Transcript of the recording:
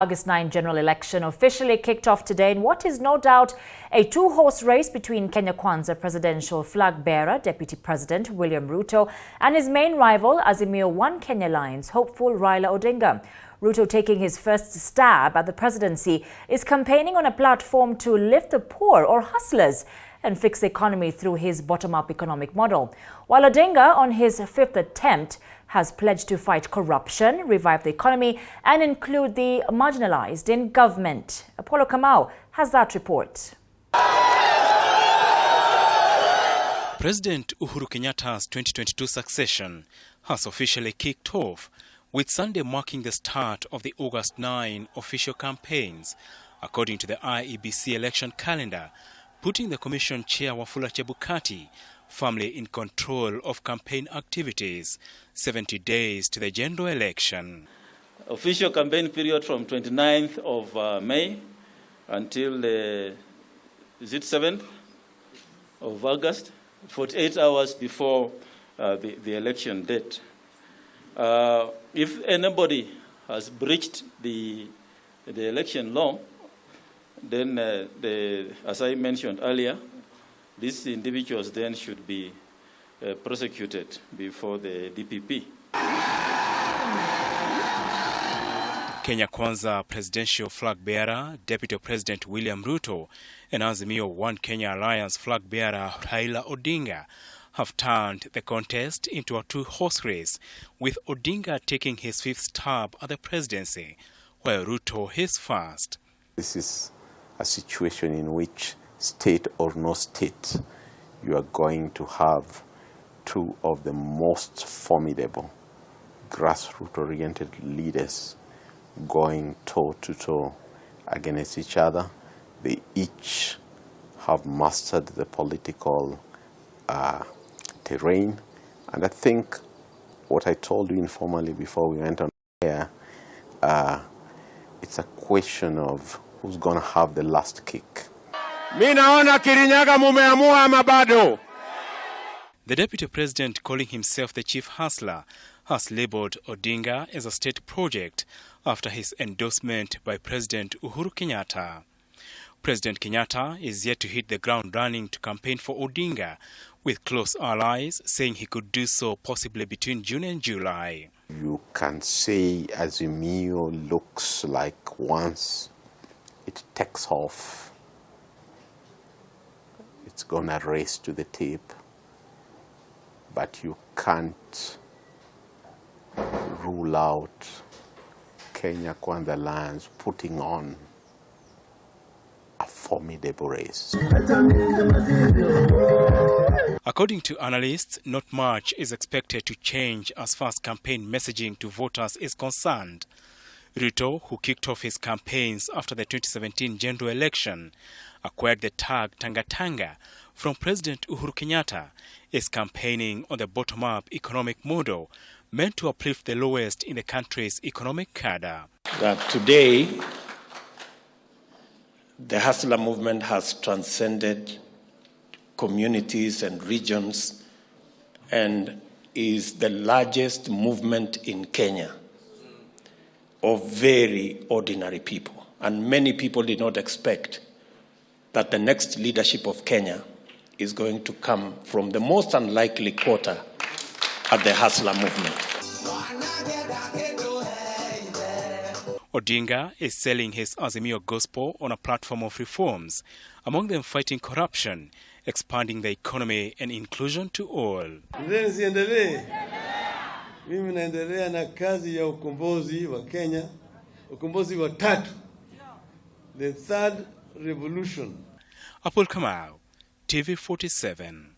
August 9 general election officially kicked off today in what is no doubt a two-horse race between Kenya Kwanza presidential flag bearer, Deputy President William Ruto, and his main rival, Azimio One Kenya Alliance hopeful Raila Odinga. Ruto, taking his first stab at the presidency, is campaigning on a platform to lift the poor or hustlers and fix the economy through his bottom-up economic model. While Odinga, on his fifth attempt, has pledged to fight corruption, revive the economy, and include the marginalized in government. Apollo Kamau has that report. President Uhuru Kenyatta's 2022 succession has officially kicked off, with Sunday marking the start of the August 9 official campaigns, according to the IEBC election calendar, putting the Commission Chair Wafula Chebukati firmly in control of campaign activities 70 days to the general election. Official campaign period from 29th of May until the 7th of August, 48 hours before the election date. If anybody has breached the election law, then as I mentioned earlier, these individuals then should be prosecuted before the DPP. Kenya Kwanza presidential flag bearer, Deputy President William Ruto, and Azimio One Kenya Alliance flag bearer Raila Odinga have turned the contest into a two-horse race, with Odinga taking his fifth stab at the presidency, while Ruto his first. This is a situation in which, state or no state, you are going to have two of the most formidable grassroots-oriented leaders going toe-to-toe against each other. They each have mastered the political terrain. And I think what I told you informally before we went on air, it's a question of who's going to have the last kick. The Deputy President, calling himself the chief hustler, has labeled Odinga as a state project after his endorsement by President Uhuru Kenyatta. President Kenyatta is yet to hit the ground running to campaign for Odinga, with close allies saying he could do so possibly between June and July. You can say Azimio looks like once it takes off, it's gonna race to the tip, but you can't rule out Kenya Kwanza Alliance putting on a formidable race. According to analysts, not much is expected to change as far as campaign messaging to voters is concerned. Ruto, who kicked off his campaigns after the 2017 general election, acquired the tag Tanga Tanga from President Uhuru Kenyatta, is campaigning on the bottom-up economic model meant to uplift the lowest in the country's economic cadre. That today, the hustler movement has transcended communities and regions and is the largest movement in Kenya of very ordinary people. And many people did not expect that the next leadership of Kenya is going to come from the most unlikely quarter at the hustler movement. Odinga is selling his Azimio gospel on a platform of reforms, among them fighting corruption, expanding the economy and inclusion to all. Mimi naendelea na kazi ya ukombozi wa Kenya, ukombozi wa tatu, the third revolution. Apollo Kamau, TV 47.